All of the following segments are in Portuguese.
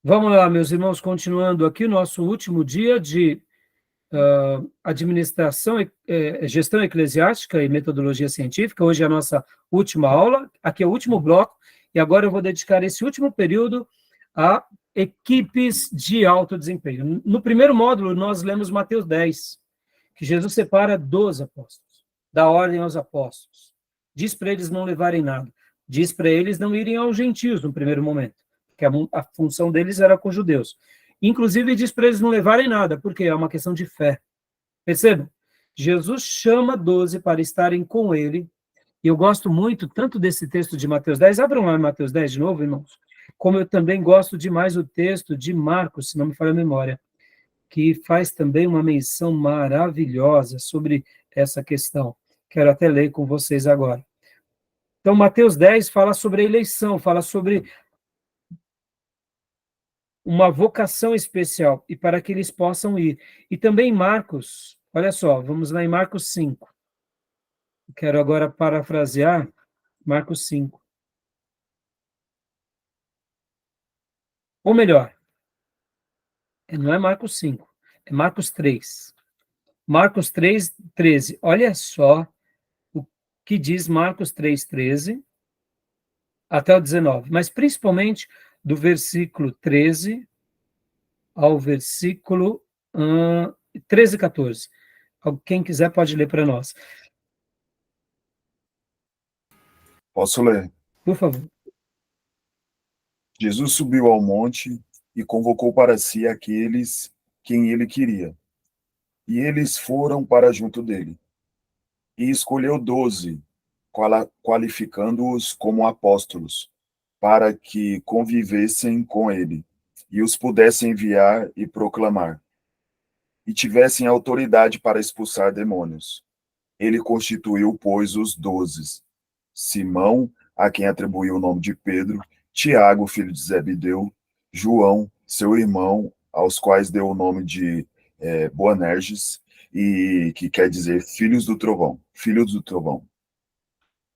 Vamos lá, meus irmãos, continuando aqui o nosso último dia de administração, gestão eclesiástica e metodologia científica. Hoje é a nossa última aula, aqui é o último bloco, e agora eu vou dedicar esse último período a equipes de alto desempenho. No primeiro módulo, nós lemos Mateus 10, que Jesus separa 12 apóstolos, dá ordem aos apóstolos, diz para eles não levarem nada, diz para eles não irem aos gentios no primeiro momento, que a função deles era com os judeus. Inclusive, diz para eles não levarem nada, porque é uma questão de fé. Percebam? Jesus chama 12 para estarem com ele, e eu gosto muito tanto desse texto de Mateus 10, abram lá Mateus 10 de novo, irmãos, como eu também gosto demais o texto de Marcos, se não me falha a memória, que faz também uma menção maravilhosa sobre essa questão. Quero até ler com vocês agora. Então, Mateus 10 fala sobre a eleição, fala sobre uma vocação especial, e para que eles possam ir. E também Marcos, olha só, vamos lá em Marcos 5. Quero agora parafrasear Marcos 5. Ou melhor, não é Marcos 5, é Marcos 3. Marcos 3, 13. Olha só o que diz Marcos 3, 13 até o 19, mas principalmente do versículo 13 ao versículo 13 e 14. Quem quiser pode ler para nós. Posso ler? Por favor. Jesus subiu ao monte e convocou para si aqueles quem ele queria. E eles foram para junto dele. E escolheu 12, qualificando-os como apóstolos, para que convivessem com ele, e os pudessem enviar e proclamar, e tivessem autoridade para expulsar demônios. Ele constituiu, pois, os 12. Simão, a quem atribuiu o nome de Pedro, Tiago, filho de Zebedeu, João, seu irmão, aos quais deu o nome de Boanerges, e que quer dizer filhos do trovão.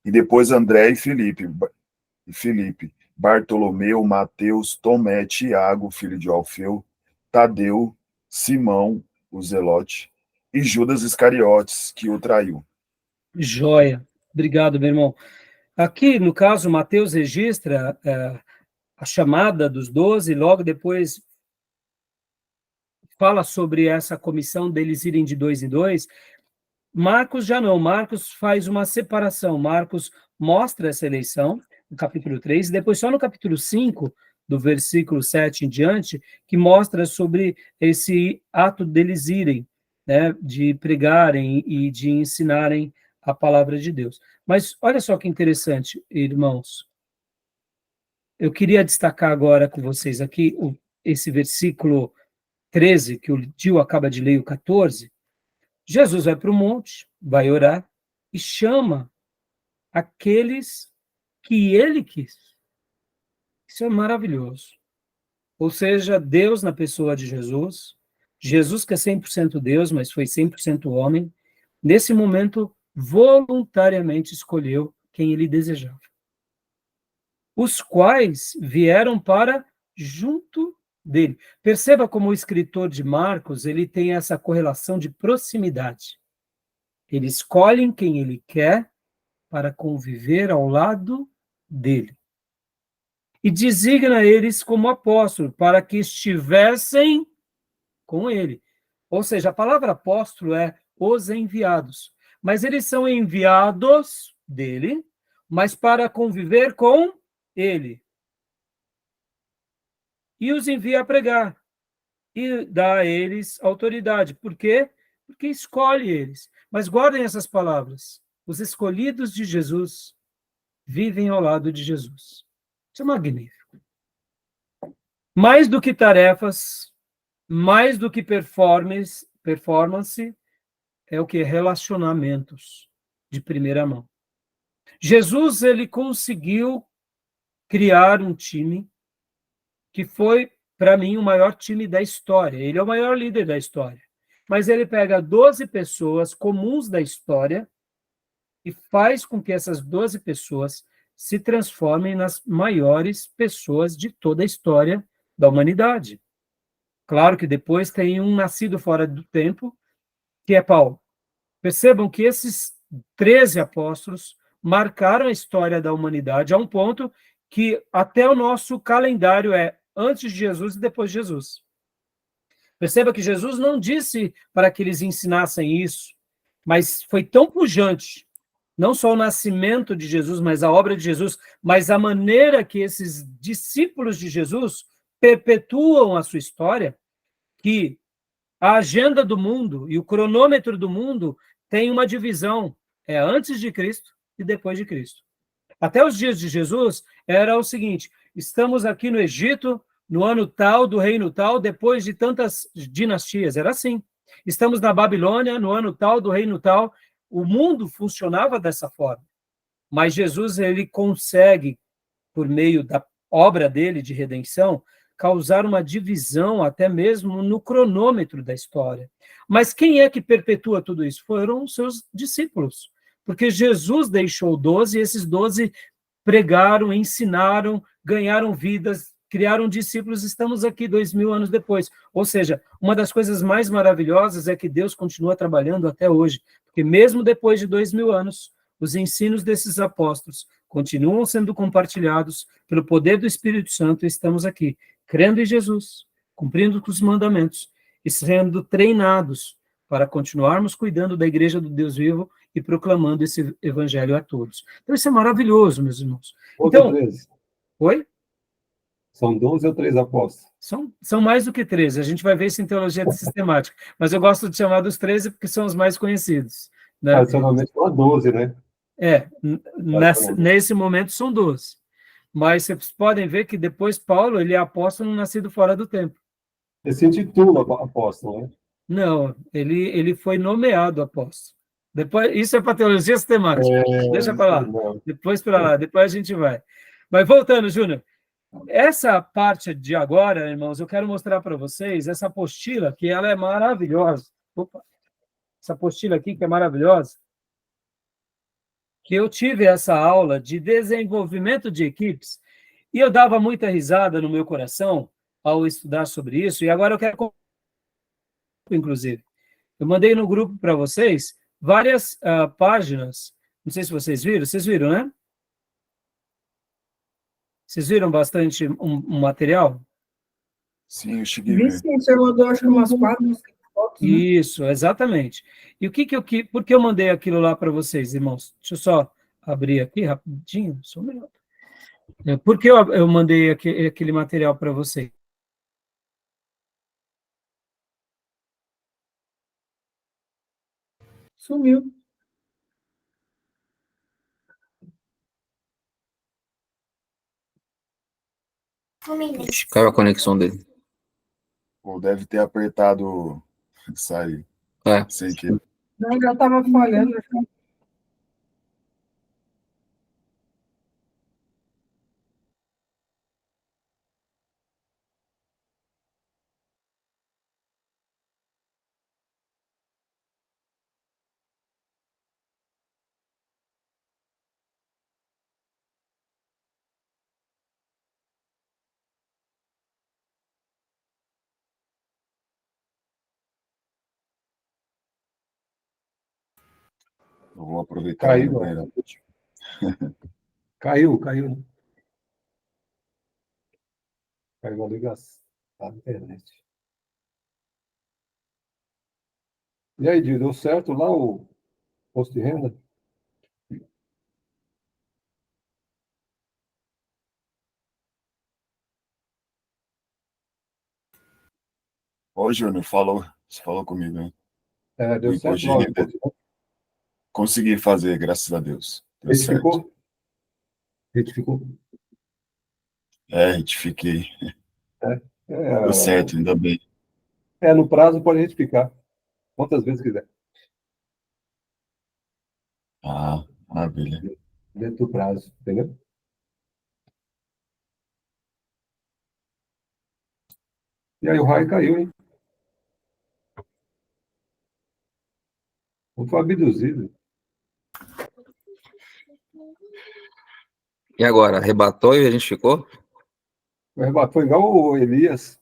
E depois André e Filipe, Bartolomeu, Mateus, Tomé, Tiago, filho de Alfeu, Tadeu, Simão, o Zelote, e Judas Iscariotes, que o traiu. Joia. Obrigado, meu irmão. Aqui, no caso, Mateus registra a chamada dos 12, logo depois fala sobre essa comissão deles irem de 2 em 2. Marcos já não, Marcos faz uma separação, Marcos mostra essa eleição, no capítulo 3, e depois só no capítulo 5, do versículo 7 em diante, que mostra sobre esse ato deles irem, né, de pregarem e de ensinarem a palavra de Deus. Mas olha só que interessante, irmãos. Eu queria destacar agora com vocês aqui esse versículo 13, que o Gil acaba de ler, o 14. Jesus vai para o monte, vai orar e chama aqueles que ele quis. Isso é maravilhoso. Ou seja, Deus na pessoa de Jesus, Jesus que é 100% Deus, mas foi 100% homem, nesse momento voluntariamente escolheu quem ele desejava. Os quais vieram para junto dele. Perceba como o escritor de Marcos, ele tem essa correlação de proximidade. Ele escolhe quem ele quer para conviver ao lado dele. E designa eles como apóstolos, para que estivessem com ele. Ou seja, a palavra apóstolo é os enviados. Mas eles são enviados dele, mas para conviver com ele. E os envia a pregar. E dá a eles autoridade. Por quê? Porque escolhe eles. Mas guardem essas palavras. Os escolhidos de Jesus vivem ao lado de Jesus. Isso é magnífico. Mais do que tarefas, mais do que performance, é o que? Relacionamentos de primeira mão. Jesus, ele conseguiu criar um time que foi, para mim, o maior time da história. Ele é o maior líder da história. Mas ele pega 12 pessoas comuns da história e faz com que essas 12 pessoas se transformem nas maiores pessoas de toda a história da humanidade. Claro que depois tem um nascido fora do tempo, que é Paulo. Percebam que esses 13 apóstolos marcaram a história da humanidade a um ponto que até o nosso calendário é antes de Jesus e depois de Jesus. Perceba que Jesus não disse para que eles ensinassem isso, mas foi tão pujante, não só o nascimento de Jesus, mas a obra de Jesus, mas a maneira que esses discípulos de Jesus perpetuam a sua história, que a agenda do mundo e o cronômetro do mundo tem uma divisão, é antes de Cristo e depois de Cristo. Até os dias de Jesus era o seguinte: estamos aqui no Egito, no ano tal, do reino tal, depois de tantas dinastias, era assim. Estamos na Babilônia, no ano tal, do reino tal. O mundo funcionava dessa forma. Mas Jesus, ele consegue, por meio da obra dele de redenção, causar uma divisão até mesmo no cronômetro da história. Mas quem é que perpetua tudo isso? Foram os seus discípulos. Porque Jesus deixou 12, e esses 12 pregaram, ensinaram, ganharam vidas, criaram discípulos, estamos aqui 2000 anos depois. Ou seja, uma das coisas mais maravilhosas é que Deus continua trabalhando até hoje, porque mesmo depois de 2000 anos, os ensinos desses apóstolos continuam sendo compartilhados pelo poder do Espírito Santo, e estamos aqui, crendo em Jesus, cumprindo os mandamentos e sendo treinados para continuarmos cuidando da igreja do Deus vivo e proclamando esse evangelho a todos. Então, isso é maravilhoso, meus irmãos. Então, 13. oi? São 12 ou 3 apóstolos? São mais do que 13. A gente vai ver isso em teologia sistemática. Mas eu gosto de chamar dos 13 porque são os mais conhecidos. Né? Tradicionalmente são 12, né? Nesse momento são 12. Mas vocês podem ver que depois Paulo, ele é apóstolo nascido fora do tempo. Ele se intitula apóstolo, né? Não, ele foi nomeado apóstolo. Depois, isso é para teologia sistemática. Deixa para lá. Depois para lá, depois a gente vai. Mas voltando, Júnior, essa parte de agora, irmãos, eu quero mostrar para vocês essa apostila, que ela é maravilhosa. Opa, essa apostila aqui que é maravilhosa. Que eu tive essa aula de desenvolvimento de equipes e eu dava muita risada no meu coração ao estudar sobre isso, e agora eu quero, inclusive, eu mandei no grupo para vocês várias páginas, não sei se vocês viram, né? Vocês viram bastante um material? Sim, eu cheguei a ver. Sim, você mandou acho que umas 4 fotos, né? Isso, exatamente. E por que eu mandei aquilo lá para vocês, irmãos? Deixa eu só abrir aqui rapidinho, só um minuto. Por que eu mandei aquele material para vocês? Sumiu. Caiu a conexão dele. Ou deve ter apertado sair. Sem que. Não, já estava falhando. Eu vou aproveitar. Caiu. Caiu. Caiu a ligação da internet. E aí, Dio, deu certo lá o posto de renda? Ô, Júnior, você falou comigo, né? Deu Do certo imposto lá o de renda. imposto de renda? Consegui fazer, graças a Deus. Deu certo. Retificou? Retifiquei. Deu certo, ainda bem. No prazo pode retificar. Quantas vezes quiser. Maravilha. Dentro do prazo, entendeu? E aí o raio caiu, hein? Não foi abduzido. E agora? Arrebatou e a gente ficou? Foi igual o Elias.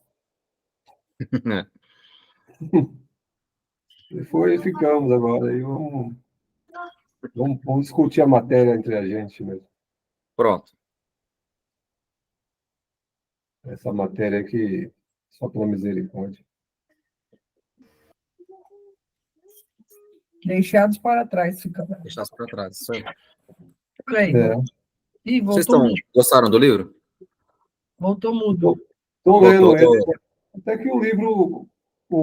E ficamos agora. Aí vamos discutir a matéria entre a gente mesmo. Pronto. Essa matéria aqui, só pela misericórdia. Deixados para trás, fica. Deixasse para trás. Isso aí. Peraí. É. Ih, Vocês voltou, gostaram do livro? voltou mudo. Estou lendo Voltou. ele. Até que o livro,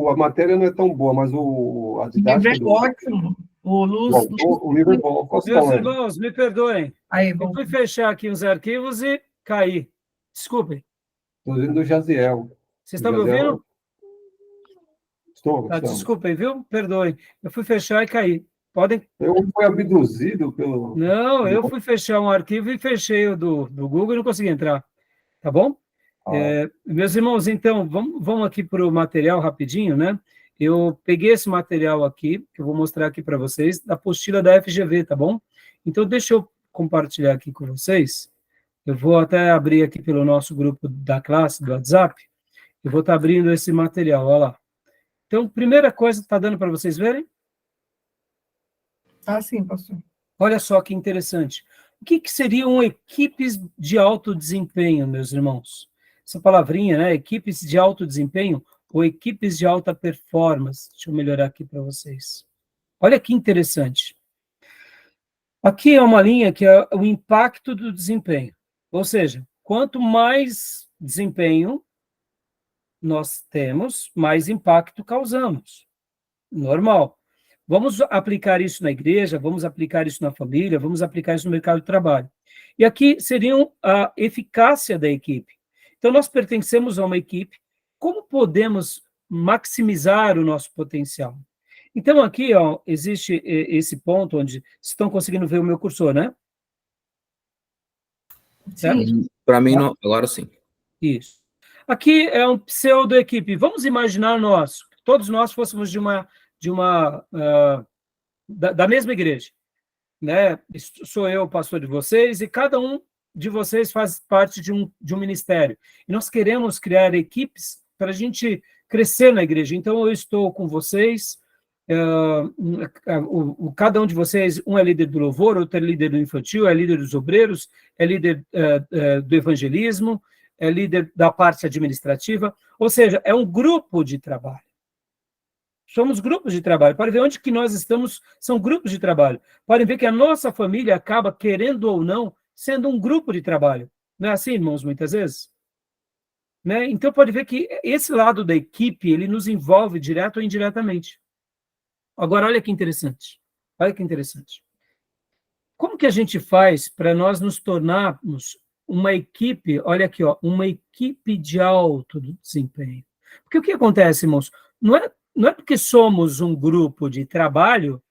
a matéria não é tão boa, mas a O livro didática é do ótimo. O Luz. autor, o livro é bom. Posso Meus falar? irmãos, me perdoem. Aí, Eu voltou. fui fechar aqui os arquivos e caí. Desculpem. Estou dizendo do Jaziel. Vocês estão me ouvindo? Estou. Desculpem, viu? Perdoem. Eu fui fechar e caí. Podem. Eu fui abduzido pelo. Não, eu fui fechar um arquivo e fechei o do Google e não consegui entrar. Tá bom? Meus irmãos, então, vamos aqui para o material rapidinho, né? Eu peguei esse material aqui, que eu vou mostrar aqui para vocês, da apostila da FGV, tá bom? Então, deixa eu compartilhar aqui com vocês. Eu vou até abrir aqui pelo nosso grupo da classe, do WhatsApp. Eu vou estar abrindo esse material, olha lá. Então, primeira coisa, está dando para vocês verem? Ah, sim, pastor. Olha só que interessante. O que seriam equipes de alto desempenho, meus irmãos? Essa palavrinha, né? Equipes de alto desempenho ou equipes de alta performance. Deixa eu melhorar aqui para vocês. Olha que interessante. Aqui é uma linha que é o impacto do desempenho. Ou seja, quanto mais desempenho nós temos, mais impacto causamos. Normal. Vamos aplicar isso na igreja, vamos aplicar isso na família, vamos aplicar isso no mercado de trabalho. E aqui seriam a eficácia da equipe. Então, nós pertencemos a uma equipe. Como podemos maximizar o nosso potencial? Então, aqui, ó, existe esse ponto onde estão conseguindo ver o meu cursor, né? Para mim, não, agora sim. Isso. Aqui é um pseudo-equipe. Vamos imaginar todos nós fôssemos da mesma igreja, né? Sou eu o pastor de vocês e cada um de vocês faz parte de um ministério. E nós queremos criar equipes para a gente crescer na igreja. Então, eu estou com vocês, cada um de vocês, um é líder do louvor, outro é líder do infantil, é líder dos obreiros, é líder do evangelismo, é líder da parte administrativa, ou seja, é um grupo de trabalho. Somos grupos de trabalho. Podem ver onde que nós estamos, são grupos de trabalho. Podem ver que a nossa família acaba, querendo ou não, sendo um grupo de trabalho. Não é assim, irmãos, muitas vezes? Né? Então, pode ver que esse lado da equipe, ele nos envolve direto ou indiretamente. Agora, olha que interessante. Olha que interessante. Como que a gente faz para nós nos tornarmos uma equipe, olha aqui, ó, uma equipe de alto desempenho? Porque o que acontece, irmãos? Não é porque somos um grupo de trabalho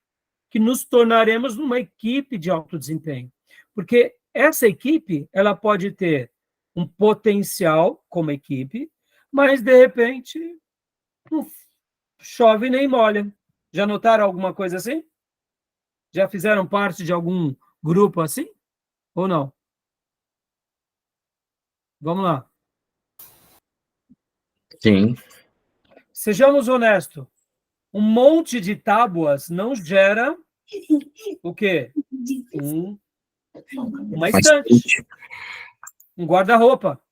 que nos tornaremos uma equipe de alto desempenho. Porque essa equipe, ela pode ter um potencial como equipe, mas, de repente, não chove nem molha. Já notaram alguma coisa assim? Já fizeram parte de algum grupo assim? Ou não? Vamos lá. Sim. Sejamos honestos. Um monte de tábuas não gera o quê? Uma estante. Um guarda-roupa.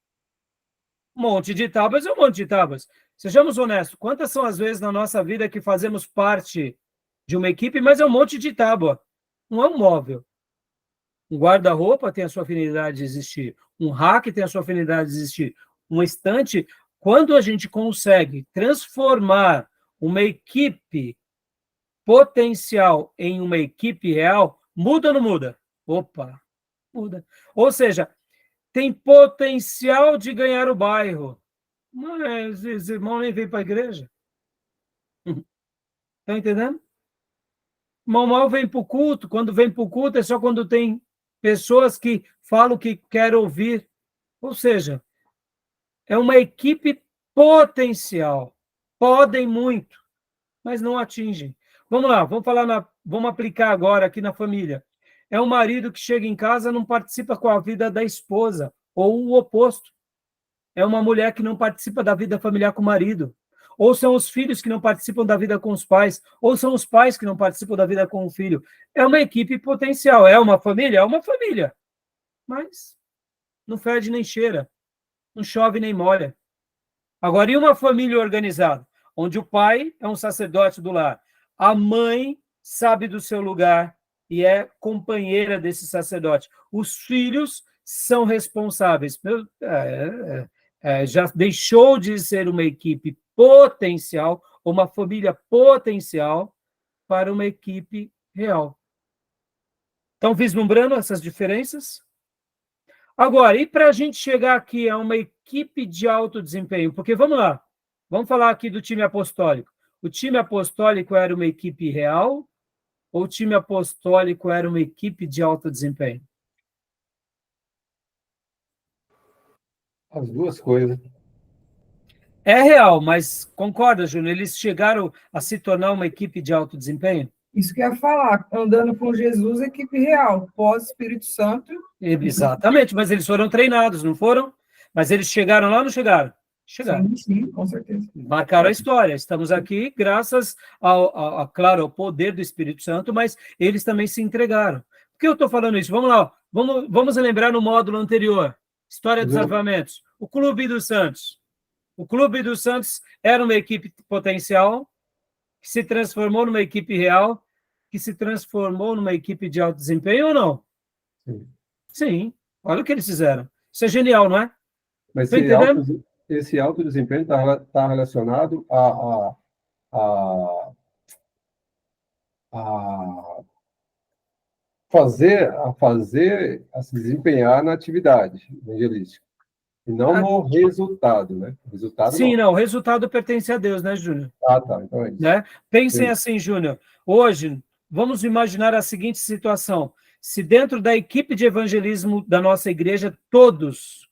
Um monte de tábuas é um monte de tábuas. Sejamos honestos. Quantas são as vezes na nossa vida que fazemos parte de uma equipe, mas é um monte de tábua? Não é um móvel. Um guarda-roupa tem a sua afinidade de existir. Um rack tem a sua afinidade de existir. Uma estante, quando a gente consegue transformar uma equipe potencial em uma equipe real, muda ou não muda? Opa, muda. Ou seja, tem potencial de ganhar o bairro, mas os irmãos nem vêm para a igreja. Está entendendo? Mal vem para o culto. Quando vem para o culto é só quando tem pessoas que falam o que querem ouvir. Ou seja, é uma equipe potencial. Podem muito, mas não atingem. Vamos lá, vamos aplicar agora aqui na família. É um marido que chega em casa e não participa com a vida da esposa, ou o oposto. é uma mulher que não participa da vida familiar com o marido, ou são os filhos que não participam da vida com os pais, ou são os pais que não participam da vida com o filho. É uma equipe potencial. É uma família? É uma família. Mas não fede nem cheira, não chove nem molha. Agora, e uma família organizada, onde o pai é um sacerdote do lar, a mãe sabe do seu lugar e é companheira desse sacerdote, os filhos são responsáveis. Já deixou de ser uma equipe potencial, uma família potencial, para uma equipe real. Estão vislumbrando essas diferenças? Agora, e para a gente chegar aqui a uma equipe de alto desempenho? Porque, vamos lá, vamos falar aqui do time apostólico. O time apostólico era uma equipe real ou o time apostólico era uma equipe de alto desempenho? As duas coisas. É real, mas concorda, Júnior? Eles chegaram a se tornar uma equipe de alto desempenho? Isso que eu ia falar, andando com Jesus, equipe real, pós-Espírito Santo. Exatamente, mas eles foram treinados, não foram? Mas eles chegaram lá ou não chegaram? Chegaram. Sim, sim, com certeza. Marcaram a história. Estamos aqui graças, claro, ao poder do Espírito Santo, mas eles também se entregaram. Por que eu estou falando isso? Vamos lá, vamos lembrar no módulo anterior. História dos avivamentos. O Clube dos Santos. O Clube dos Santos era uma equipe potencial que se transformou numa equipe real, que se transformou numa equipe de alto desempenho ou não? Sim. Sim. Olha o que eles fizeram. Isso é genial, não é? Mas Tá entendendo? esse alto desempenho está relacionado a a se desempenhar na atividade evangelística. E não no resultado, né? O resultado Sim, não. não. O resultado pertence a Deus, né, Júnior? Ah, tá. Então é isso. Né? Pensem Sim. assim, Júnior. Hoje, vamos imaginar a seguinte situação. Se dentro da equipe de evangelismo da nossa igreja, todos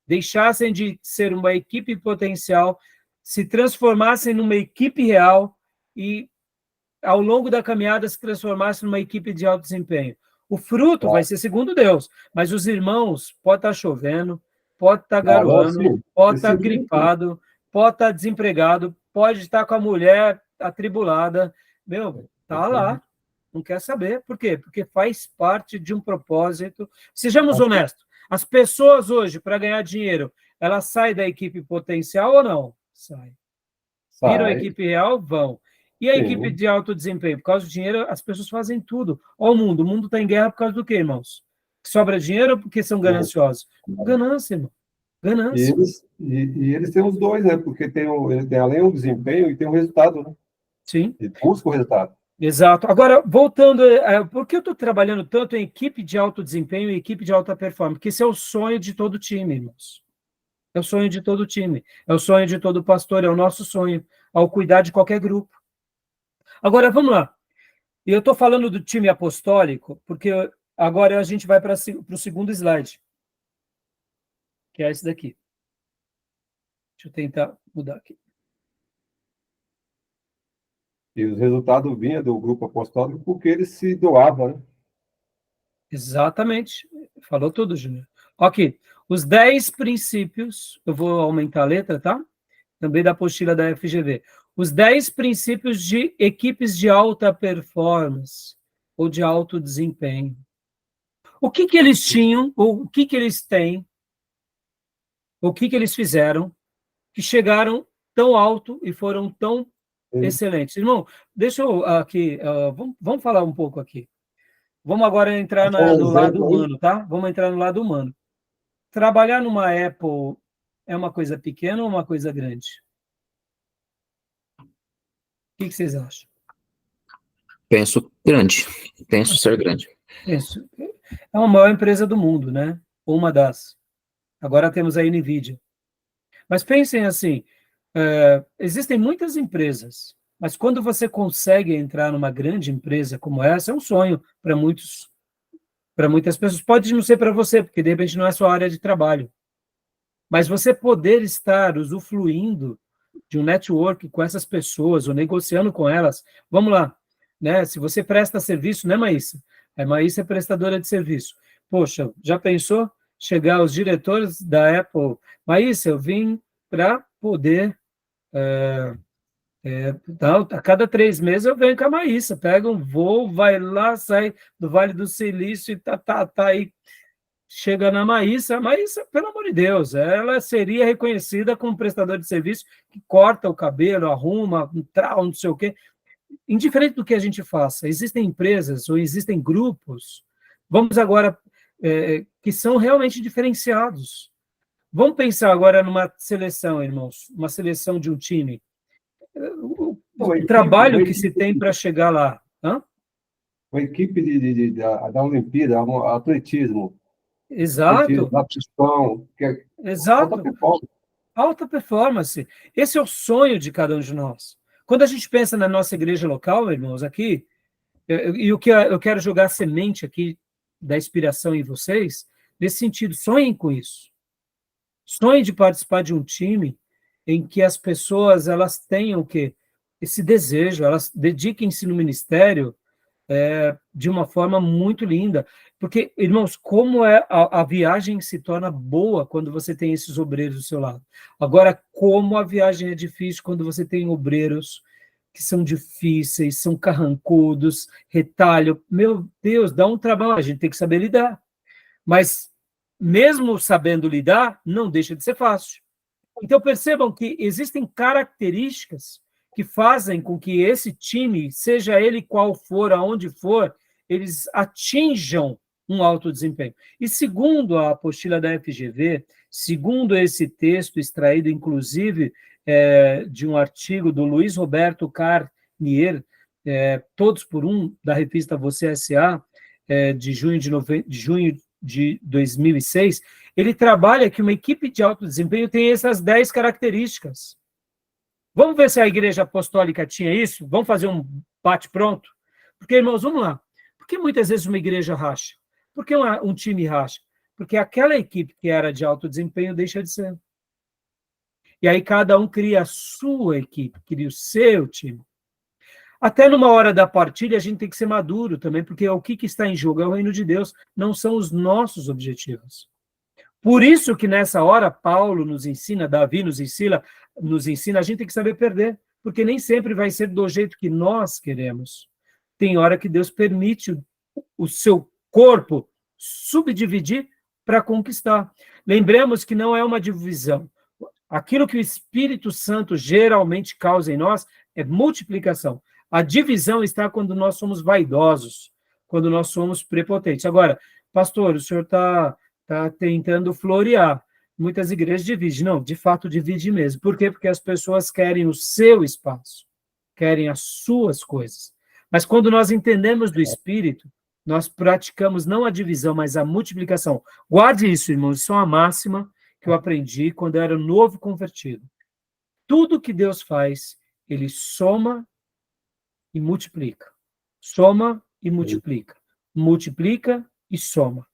deixassem de ser uma equipe potencial, se transformassem numa equipe real e, ao longo da caminhada, se transformassem numa equipe de alto desempenho. O fruto vai ser segundo Deus, mas os irmãos, pode estar chovendo, pode estar garoando, pode estar gripado, pode estar desempregado, pode estar com a mulher atribulada. Meu, tá lá, não quer saber. Por quê? Porque faz parte de um propósito. Sejamos honestos, as pessoas hoje, para ganhar dinheiro, elas saem da equipe potencial ou não? Sai. Viram a equipe real? Vão. E a equipe de alto desempenho? Por causa do dinheiro, as pessoas fazem tudo. Olha o mundo está em guerra por causa do quê, irmãos? Sobra dinheiro ou porque são gananciosos? Ganância, irmão. Ganância. E eles têm os dois, né? Porque tem além do desempenho e tem o resultado, né? Sim. E busca o resultado. Exato. Agora, voltando, por que eu estou trabalhando tanto em equipe de alto desempenho e equipe de alta performance? Porque esse é o sonho de todo time, irmãos. É o sonho de todo time. É o sonho de todo pastor, é o nosso sonho, ao cuidar de qualquer grupo. Agora, vamos lá. E eu estou falando do time apostólico, porque agora a gente vai para o segundo slide, que é esse daqui. Deixa eu tentar mudar aqui. E os resultados vinham do grupo apostólico porque ele se doava, né? Exatamente. Falou tudo, Júnior. Ok. Os 10 princípios, eu vou aumentar a letra, tá? Também da apostila da FGV. Os 10 princípios de equipes de alta performance ou de alto desempenho. O que eles tinham, ou o que eles têm, o que eles fizeram, que chegaram tão alto e foram tão excelentes. Irmão, deixa eu aqui, vamos falar um pouco aqui. Vamos agora entrar no lado humano, tá? Vamos entrar no lado humano. Trabalhar numa Apple é uma coisa pequena ou uma coisa grande? O que vocês acham? Penso grande. Penso ser grande. Penso. É a maior empresa do mundo, né? Uma das. Agora temos a NVIDIA. Mas pensem assim, existem muitas empresas, mas quando você consegue entrar numa grande empresa como essa, é um sonho para muitas pessoas. Pode não ser para você, porque de repente não é a sua área de trabalho. Mas você poder estar usufruindo de um network com essas pessoas, ou negociando com elas, vamos lá, né? Se você presta serviço, não é Maísa? A Maísa é prestadora de serviço. Poxa, já pensou? chegar os diretores da Apple, Maísa, eu vim para poder... Então, a cada 3 meses eu venho com a Maísa, pega um voo, vai lá, sai do Vale do Silício e tá aí, chega na Maísa. A Maísa, pelo amor de Deus, ela seria reconhecida como prestador de serviço que corta o cabelo, arruma, não sei o quê. Indiferente do que a gente faça, existem empresas ou existem grupos, vamos agora, que são realmente diferenciados. Vamos pensar agora numa seleção, irmãos, uma seleção de um time. O trabalho que se tem para chegar lá. Hã? Uma equipe da Olimpíada, atletismo. Exato. Atletismo, natação, Exato. alta performance. Alta performance. Esse é o sonho de cada um de nós. Quando a gente pensa na nossa igreja local, irmãos, aqui, e o que eu quero jogar semente aqui da inspiração em vocês, nesse sentido, sonhem com isso. Sonhem de participar de um time em que as pessoas elas tenham o quê? Esse desejo, elas dediquem-se no ministério de uma forma muito linda. Porque, irmãos, como a viagem se torna boa quando você tem esses obreiros do seu lado. Agora, como a viagem é difícil quando você tem obreiros que são difíceis, são carrancudos, retalho. Meu Deus, dá um trabalho, a gente tem que saber lidar. Mas, mesmo sabendo lidar, não deixa de ser fácil. Então, percebam que existem características que fazem com que esse time, seja ele qual for, aonde for, eles atinjam um alto desempenho. E segundo a apostila da FGV, segundo esse texto extraído, inclusive, de um artigo do Luiz Roberto Carnier, Todos por Um, da revista Você S.A., de junho de 2006, ele trabalha que uma equipe de alto desempenho tem essas 10 características. Vamos ver se a igreja apostólica tinha isso? Vamos fazer um bate-pronto? Porque, irmãos, vamos lá. Por que muitas vezes uma igreja racha? Por que um time racha? Porque aquela equipe que era de alto desempenho deixa de ser. E aí cada um cria a sua equipe, cria o seu time. Até numa hora da partilha a gente tem que ser maduro também, porque o que está em jogo é o reino de Deus, não são os nossos objetivos. Por isso que nessa hora Paulo nos ensina, Davi nos ensina, a gente tem que saber perder, porque nem sempre vai ser do jeito que nós queremos. Tem hora que Deus permite o seu corpo subdividir para conquistar. Lembremos que não é uma divisão. Aquilo que o Espírito Santo geralmente causa em nós é multiplicação. A divisão está quando nós somos vaidosos, quando nós somos prepotentes. Agora, pastor, o senhor está tentando florear. Muitas igrejas dividem. Não, de fato divide mesmo. Por quê? Porque as pessoas querem o seu espaço, querem as suas coisas. Mas quando nós entendemos do Espírito, nós praticamos não a divisão, mas a multiplicação. Guarde isso, irmãos, isso é uma máxima que eu aprendi quando eu era novo convertido. Tudo que Deus faz, Ele soma e multiplica. Soma e multiplica. Multiplica e soma.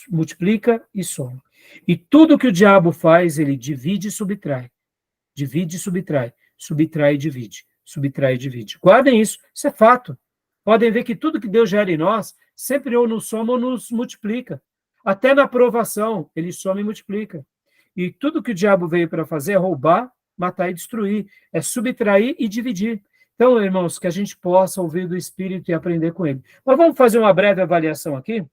Multiplica e soma. E tudo que o diabo faz, ele divide e subtrai. Divide e subtrai. Subtrai e divide. Subtrai e divide. Guardem isso. Isso é fato. Podem ver que tudo que Deus gera em nós, sempre ou nos soma ou nos multiplica. Até na aprovação, ele soma e multiplica. E tudo que o diabo veio para fazer é roubar, matar e destruir. É subtrair e dividir. Então, irmãos, que a gente possa ouvir do Espírito e aprender com ele. Mas vamos fazer uma breve avaliação aqui,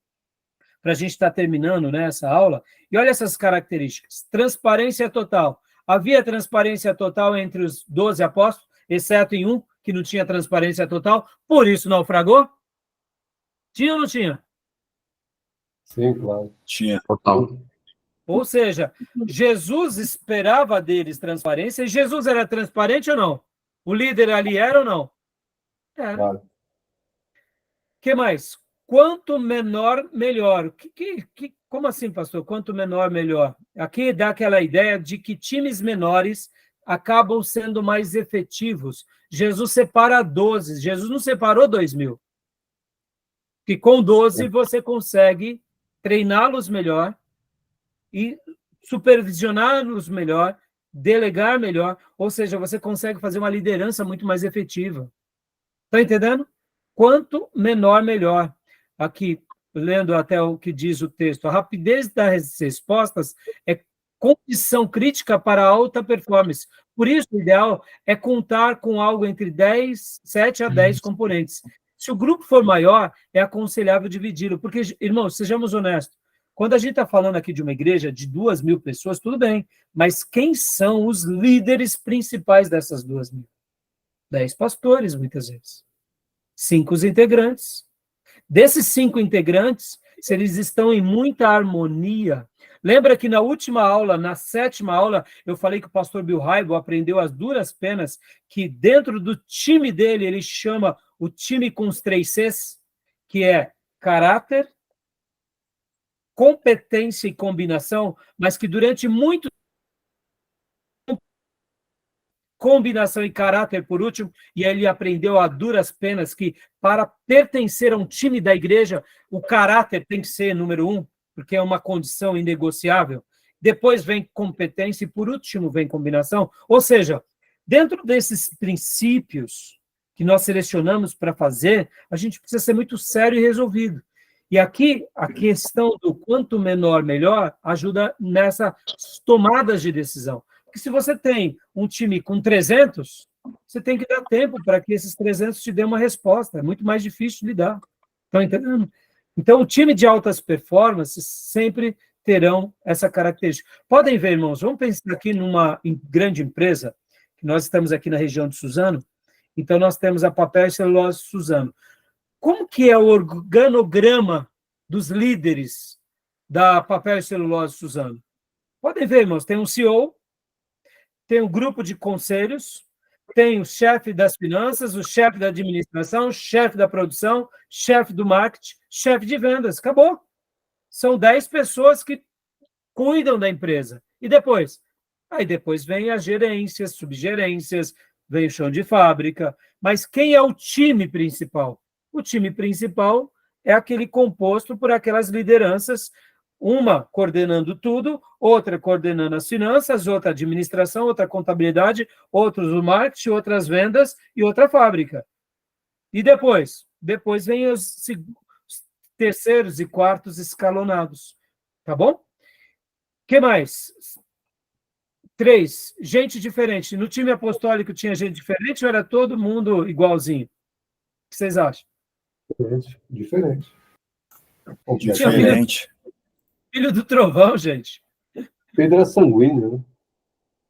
para a gente estar terminando, né, essa aula. E olha essas características. Transparência total. Havia transparência total entre os 12 apóstolos, exceto em um, que não tinha transparência total, por isso naufragou? Tinha ou não tinha? Sim, claro. Tinha. Total. Ou seja, Jesus esperava deles transparência, e Jesus era transparente ou não? O líder ali era ou não? Era. Claro. O que mais? Quanto menor, melhor. Como assim, pastor? Quanto menor, melhor? Aqui dá aquela ideia de que times menores acabam sendo mais efetivos. Jesus separa 12, Jesus não separou 2.000. Que com 12 você consegue treiná-los melhor e supervisioná-los melhor, delegar melhor, ou seja, você consegue fazer uma liderança muito mais efetiva. Está entendendo? Quanto menor, melhor. Aqui, lendo até o que diz o texto, a rapidez das respostas é condição crítica para a alta performance. Por isso, o ideal é contar com algo entre 7 a 10 componentes. Se o grupo for maior, é aconselhável dividi-lo, porque, irmãos, sejamos honestos, quando a gente está falando aqui de uma igreja de 2.000 pessoas, tudo bem, mas quem são os líderes principais dessas 2.000? 10 pastores, muitas vezes. 5 os integrantes. Desses 5 integrantes, se eles estão em muita harmonia. Lembra que na última aula, na 7ª aula, eu falei que o pastor Bill Hybel aprendeu as duras penas, que dentro do time dele, ele chama o time com os 3 Cs, que é caráter, competência e combinação, mas que durante muito combinação e caráter, por último, e ele aprendeu a duras penas que, para pertencer a um time da igreja, o caráter tem que ser número 1, porque é uma condição inegociável. Depois vem competência e, por último, vem combinação. Ou seja, dentro desses princípios que nós selecionamos para fazer, a gente precisa ser muito sério e resolvido. E aqui, a questão do quanto menor, melhor, ajuda nessas tomadas de decisão. Porque se você tem um time com 300, você tem que dar tempo para que esses 300 te dêem uma resposta. É muito mais difícil de lidar. Estão entendendo? Então, o time de altas performances sempre terão essa característica. Podem ver, irmãos, vamos pensar aqui numa grande empresa, que nós estamos aqui na região de Suzano, então nós temos a Papel e Celulose Suzano. Como que é o organograma dos líderes da Papel e Celulose Suzano? Podem ver, irmãos, tem um CEO, tem um grupo de conselhos, tem o chefe das finanças, o chefe da administração, o chefe da produção, chefe do marketing, chefe de vendas. Acabou. São 10 pessoas que cuidam da empresa. E depois? Aí depois vem as gerências, subgerências, vem o chão de fábrica. Mas quem é o time principal? O time principal é aquele composto por aquelas lideranças, uma coordenando tudo, outra coordenando as finanças, outra administração, outra contabilidade, outros o marketing, outras vendas e outra fábrica. E depois? Depois vem os terceiros e quartos escalonados. Tá bom? O que mais? 3, gente diferente. No time apostólico tinha gente diferente ou era todo mundo igualzinho? O que vocês acham? Diferente. Diferente. Filho do trovão, gente. Pedro era sanguíneo, né?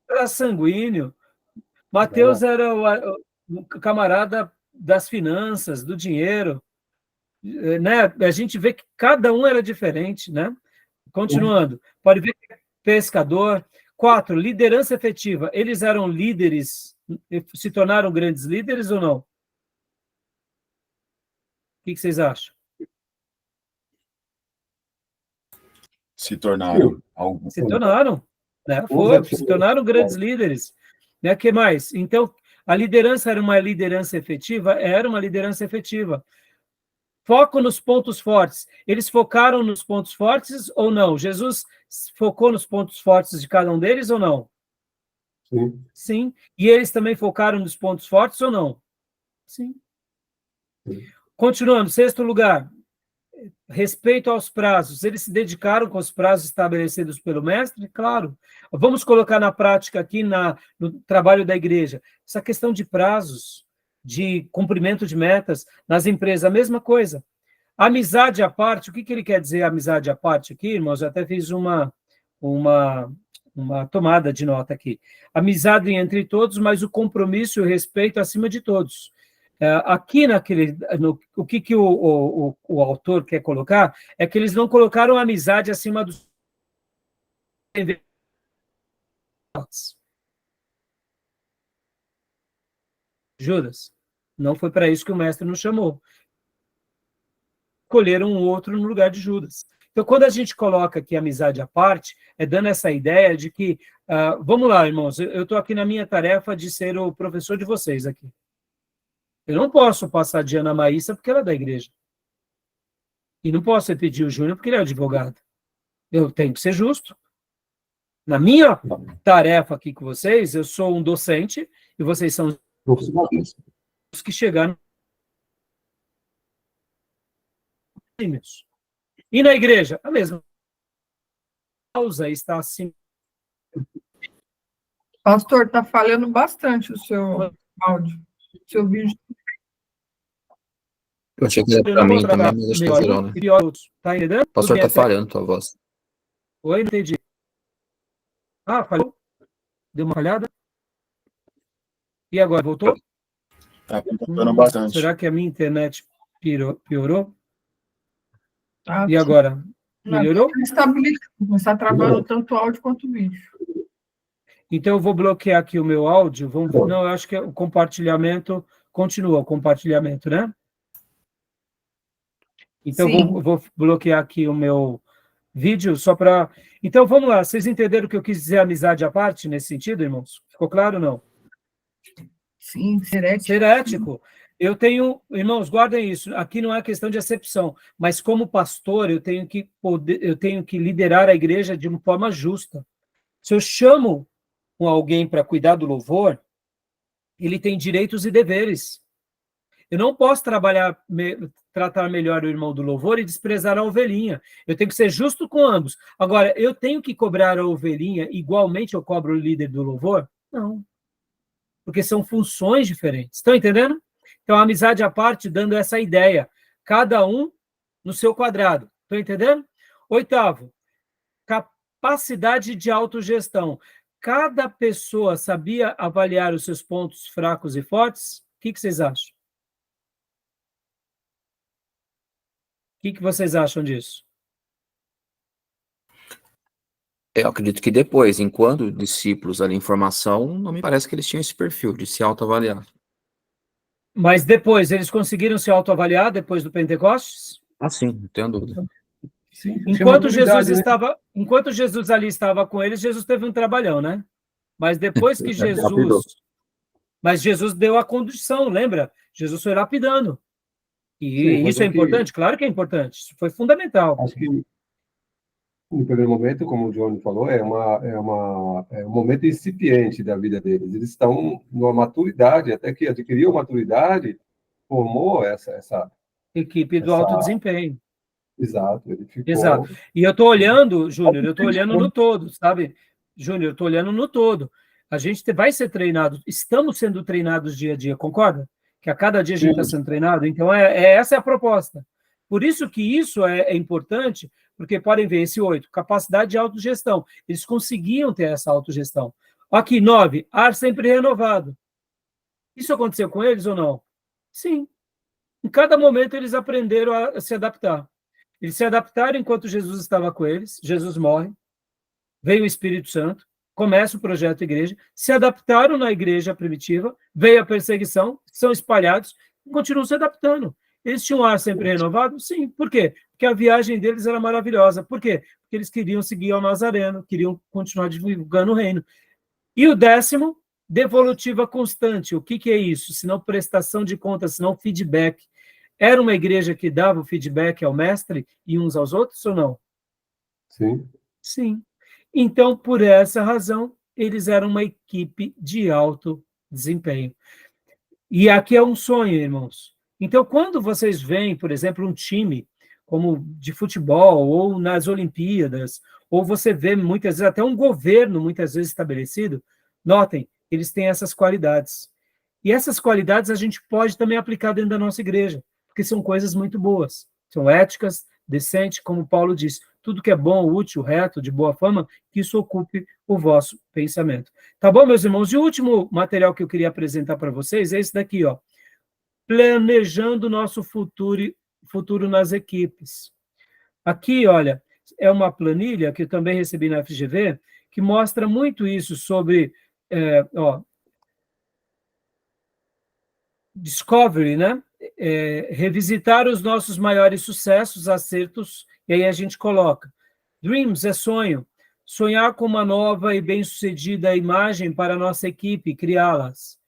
Era sanguíneo. Mateus era o camarada das finanças, do dinheiro. Né? A gente vê que cada um era diferente, né? Continuando. Pode ver que pescador. 4, liderança efetiva. Eles eram líderes, se tornaram grandes líderes ou não? O que vocês acham? Se tornaram algo. Se tornaram, né? Se tornaram grandes líderes. Né? Que mais? Então, a liderança era uma liderança efetiva? Era uma liderança efetiva. Foco nos pontos fortes. Eles focaram nos pontos fortes ou não? Jesus focou nos pontos fortes de cada um deles ou não? Sim. Sim. E eles também focaram nos pontos fortes ou não? Sim. Continuando, 6º lugar. Respeito aos prazos. Eles se dedicaram com os prazos estabelecidos pelo mestre? Claro. Vamos colocar na prática aqui no trabalho da igreja. Essa questão de prazos, de cumprimento de metas nas empresas, a mesma coisa. Amizade à parte, o que ele quer dizer amizade à parte aqui, irmãos? Eu até fiz uma tomada de nota aqui. Amizade entre todos, mas o compromisso e o respeito acima de todos. Aqui o que o autor quer colocar é que eles não colocaram a amizade acima dos Judas. Não foi para isso que o mestre nos chamou. Escolheram um outro no lugar de Judas. Então, quando a gente coloca aqui amizade à parte, é dando essa ideia de que, vamos lá, irmãos, eu estou aqui na minha tarefa de ser o professor de vocês aqui. Eu não posso passar de Ana Maísa porque ela é da igreja. E não posso pedir o Júnior porque ele é advogado. Eu tenho que ser justo. Na minha tarefa aqui com vocês, eu sou um docente e vocês são os que chegaram. E na igreja? A mesma causa está assim. Pastor, está falhando bastante o seu áudio, o seu vídeo. Eu achei que era Eu pra não mim vou também, trocar mas acho que melhor zerou, um né? e pior outro. Tá entendendo? O pastor Tudo tá bem, até- falhando tua voz. Oi, não entendi. Ah, falhou? Deu uma falhada? E agora, voltou? Tá piorando bastante. Será que a minha internet piorou? Tá? E agora? Não, Melhorou? tá estabilizando, não está travando tanto o áudio quanto o vídeo. Então, eu vou bloquear aqui o meu áudio. Não, eu acho que o compartilhamento continua, o compartilhamento, né? Então, Sim. eu vou bloquear aqui o meu vídeo só para... Então, vamos lá. Vocês entenderam o que eu quis dizer amizade à parte nesse sentido, irmãos? Ficou claro ou não? Sim, ser ético. Ser ético. Eu tenho... Irmãos, guardem isso. Aqui não é questão de acepção, mas como pastor, eu tenho que liderar a igreja de uma forma justa. Se eu chamo alguém para cuidar do louvor, ele tem direitos e deveres. Eu não posso tratar melhor o irmão do louvor e desprezar a ovelhinha. Eu tenho que ser justo com ambos. Agora, eu tenho que cobrar a ovelhinha igualmente eu cobro o líder do louvor? Não. Porque são funções diferentes. Estão entendendo? Então, a amizade à parte, dando essa ideia. Cada um no seu quadrado. Estão entendendo? 8º, capacidade de autogestão. Cada pessoa sabia avaliar os seus pontos fracos e fortes? O que vocês acham? O que vocês acham disso? Eu acredito que depois, enquanto discípulos ali em formação, não me parece que eles tinham esse perfil de se autoavaliar. Mas depois, eles conseguiram se autoavaliar depois do Pentecostes? Ah, sim, não tenho dúvida. Sim, Enquanto maturidade, Jesus ali estava com eles, Jesus teve um trabalhão, né? Mas depois que Lapidou. Mas Jesus deu a condução, lembra? Jesus foi lapidando. E Sim, isso é importante? Claro que é importante. Isso foi fundamental. Acho que no primeiro momento, como o Johnny falou, é um momento incipiente da vida deles. Eles estão numa maturidade, até que adquiriu maturidade, formou essa Equipe do alto desempenho. Exato, ele ficou... Exato. E eu estou olhando, Júnior, eu estou olhando no todo, sabe? Júnior, eu estou olhando no todo. A gente vai ser treinado, estamos sendo treinados dia a dia, concorda? Que a cada dia a gente está sendo treinado. Então, essa é a proposta. Por isso que isso é importante, porque podem ver esse 8, capacidade de autogestão. Eles conseguiam ter essa autogestão. Aqui, 9, ar sempre renovado. Isso aconteceu com eles ou não? Sim. Em cada momento eles aprenderam a se adaptar. Eles se adaptaram enquanto Jesus estava com eles, Jesus morre, veio o Espírito Santo, começa o projeto igreja, se adaptaram na igreja primitiva, veio a perseguição, são espalhados, e continuam se adaptando. Eles tinham um ar sempre renovado? Sim. Por quê? Porque a viagem deles era maravilhosa. Por quê? Porque eles queriam seguir ao Nazareno, queriam continuar divulgando o reino. E o 10º, devolutiva constante. O que é isso? Senão prestação de contas, senão feedback. Era uma igreja que dava o feedback ao mestre e uns aos outros ou não? Sim. Sim. Então, por essa razão, eles eram uma equipe de alto desempenho. E aqui é um sonho, irmãos. Então, quando vocês veem, por exemplo, um time como de futebol ou nas Olimpíadas, ou você vê muitas vezes até um governo muitas vezes estabelecido, notem, eles têm essas qualidades. E essas qualidades a gente pode também aplicar dentro da nossa igreja, porque são coisas muito boas. São éticas, decentes, como Paulo diz, tudo que é bom, útil, reto, de boa fama, que isso ocupe o vosso pensamento. Tá bom, meus irmãos? E o último material que eu queria apresentar para vocês é esse daqui, ó. Planejando o nosso futuro nas equipes. Aqui, olha, é uma planilha que eu também recebi na FGV, que mostra muito isso sobre, Discovery, né? Revisitar os nossos maiores sucessos, acertos, e aí a gente coloca. Dreams é sonho. Sonhar com uma nova e bem-sucedida imagem para a nossa equipe, criá-las.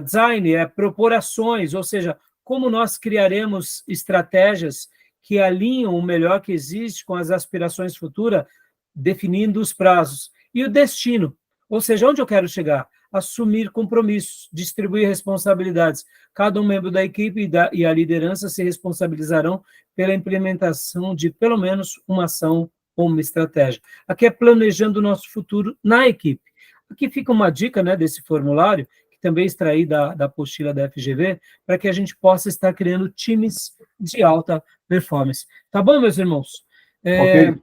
Design é propor ações, ou seja, como nós criaremos estratégias que alinham o melhor que existe com as aspirações futuras, definindo os prazos. E o destino, ou seja, onde eu quero chegar? assumir compromissos, distribuir responsabilidades. Cada um membro da equipe e a liderança se responsabilizarão pela implementação de pelo menos uma ação ou uma estratégia. Aqui é planejando o nosso futuro na equipe. Aqui fica uma dica, né, desse formulário, que também extraí da apostila da FGV, para que a gente possa estar criando times de alta performance. Tá bom, meus irmãos? Ok.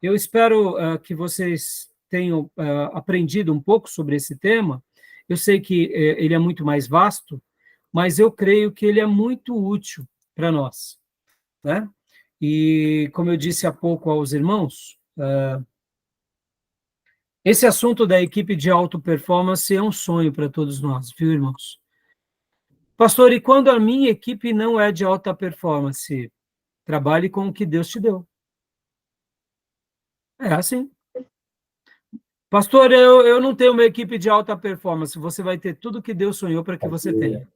Eu espero que vocês tenham aprendido um pouco sobre esse tema. Eu sei que ele é muito mais vasto, mas eu creio que ele é muito útil para nós, né? E, como eu disse há pouco aos irmãos, esse assunto da equipe de alta performance é um sonho para todos nós, viu, irmãos? Pastor, e quando a minha equipe não é de alta performance? Trabalhe com o que Deus te deu. É assim. Pastor, eu não tenho uma equipe de alta performance. Você vai ter tudo que Deus sonhou para que você tenha.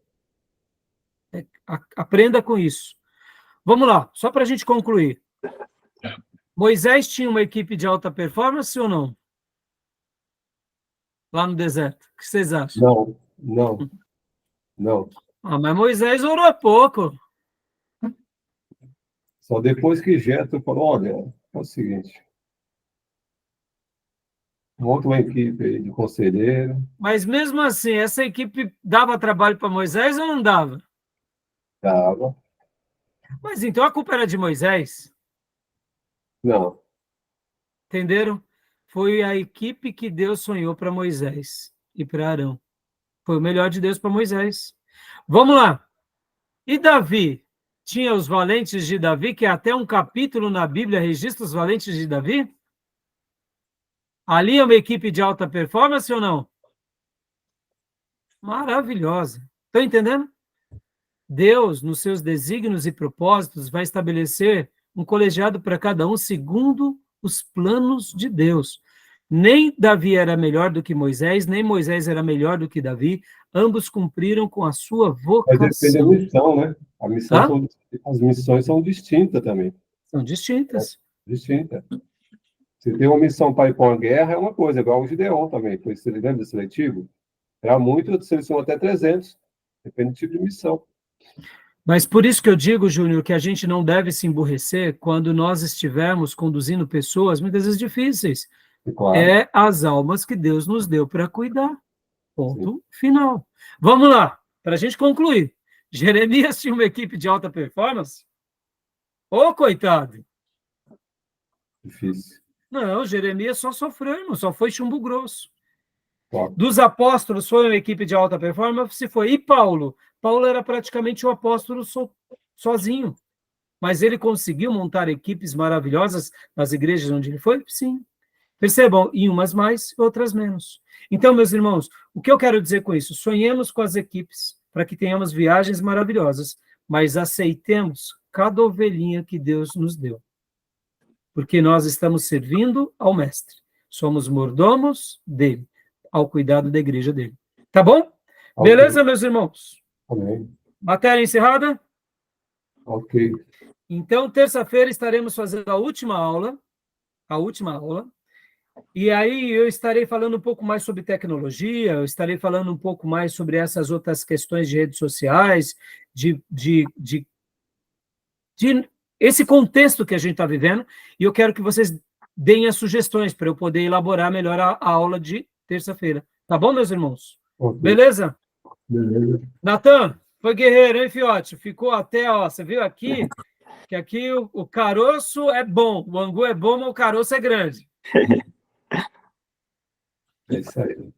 Aprenda com isso. Vamos lá, só para a gente concluir. Moisés tinha uma equipe de alta performance ou não? Lá no deserto. O que vocês acham? Não. Mas Moisés orou pouco. Só depois que Jetro falou, olha, é o seguinte, monta uma equipe aí de conselheiro. Mas mesmo assim, essa equipe dava trabalho para Moisés ou não dava? Dava. Mas então a culpa era de Moisés. Não. Entenderam? Foi a equipe que Deus sonhou para Moisés e para Arão. Foi o melhor de Deus para Moisés. Vamos lá. E Davi? Tinha os valentes de Davi, que até um capítulo na Bíblia registra os valentes de Davi? Ali é uma equipe de alta performance ou não? Maravilhosa. Estão entendendo? Deus, nos seus desígnios e propósitos, vai estabelecer um colegiado para cada um segundo os planos de Deus. Nem Davi era melhor do que Moisés, nem Moisés era melhor do que Davi. Ambos cumpriram com a sua vocação. Mas depende da missão, né? As missões são distintas também. São distintas. Distintas. Se tem uma missão para ir para uma guerra, é uma coisa, igual o Gideon também. Foi, você lembra do seletivo? Era muito, selecionou até 300. Depende do tipo de missão. Mas por isso que eu digo, Júnior, que a gente não deve se emburrecer quando nós estivermos conduzindo pessoas, muitas vezes difíceis. Claro. É as almas que Deus nos deu para cuidar. Ponto final. Vamos lá, para a gente concluir. Jeremias tinha uma equipe de alta performance? Ô, coitado! Difícil. Não, Jeremias só sofreu, irmão, só foi chumbo grosso. Claro. Dos apóstolos foi uma equipe de alta performance? Se foi. E Paulo? Paulo era praticamente um apóstolo sozinho. Mas ele conseguiu montar equipes maravilhosas nas igrejas onde ele foi? Sim. Percebam, em umas mais, outras menos. Então, meus irmãos, o que eu quero dizer com isso? Sonhemos com as equipes para que tenhamos viagens maravilhosas, mas aceitemos cada ovelhinha que Deus nos deu. Porque nós estamos servindo ao Mestre. Somos mordomos dele, ao cuidado da igreja dele. Tá bom? Okay. Beleza, meus irmãos? Amém. Matéria encerrada? Ok. Então, terça-feira estaremos fazendo a última aula, e aí eu estarei falando um pouco mais sobre tecnologia, eu estarei falando um pouco mais sobre essas outras questões de redes sociais, de esse contexto que a gente está vivendo, e eu quero que vocês deem as sugestões para eu poder elaborar melhor a aula de terça-feira. Tá bom, meus irmãos? Okay. Beleza? Beleza. Natan, foi guerreiro, hein, fiote? Ficou até, ó, você viu aqui, que aqui o caroço é bom, o angu é bom, mas o caroço é grande. É isso aí.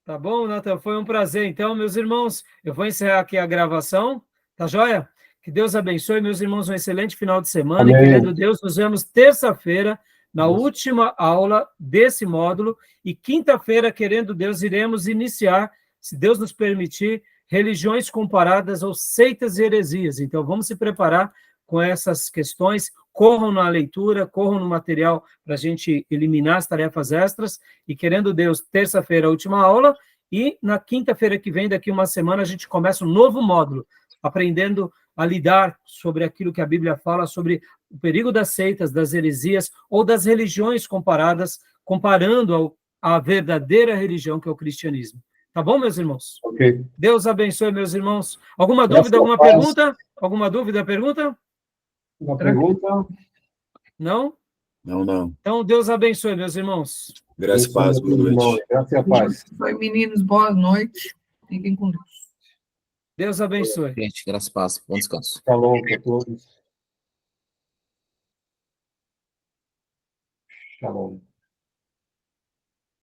Tá bom, Natan? Foi um prazer. Então, meus irmãos, eu vou encerrar aqui a gravação, tá joia? Que Deus abençoe, meus irmãos, um excelente final de semana. Amém. E, querendo Deus, nos vemos terça-feira, na última aula desse módulo, e quinta-feira, querendo Deus, iremos iniciar, se Deus nos permitir, religiões comparadas ou seitas e heresias. Então, vamos se preparar com essas questões, corram na leitura, corram no material para a gente eliminar as tarefas extras, e querendo Deus, terça-feira, a última aula, e na quinta-feira que vem, daqui uma semana, a gente começa um novo módulo, aprendendo a lidar sobre aquilo que a Bíblia fala, sobre o perigo das seitas, das heresias, ou das religiões comparadas, comparando a verdadeira religião, que é o cristianismo. Tá bom, meus irmãos? Ok. Deus abençoe, meus irmãos. Alguma Graças dúvida, a alguma Deus. pergunta? Alguma dúvida, pergunta? Uma pergunta? Não? Não. Então, Deus abençoe, meus irmãos. Graças e paz, boa noite. Graças e a paz. Oi, meninos, boa noite. Fiquem com Deus. Deus abençoe. Gente, graças e paz. Bom descanso. Shalom para todos. Shalom.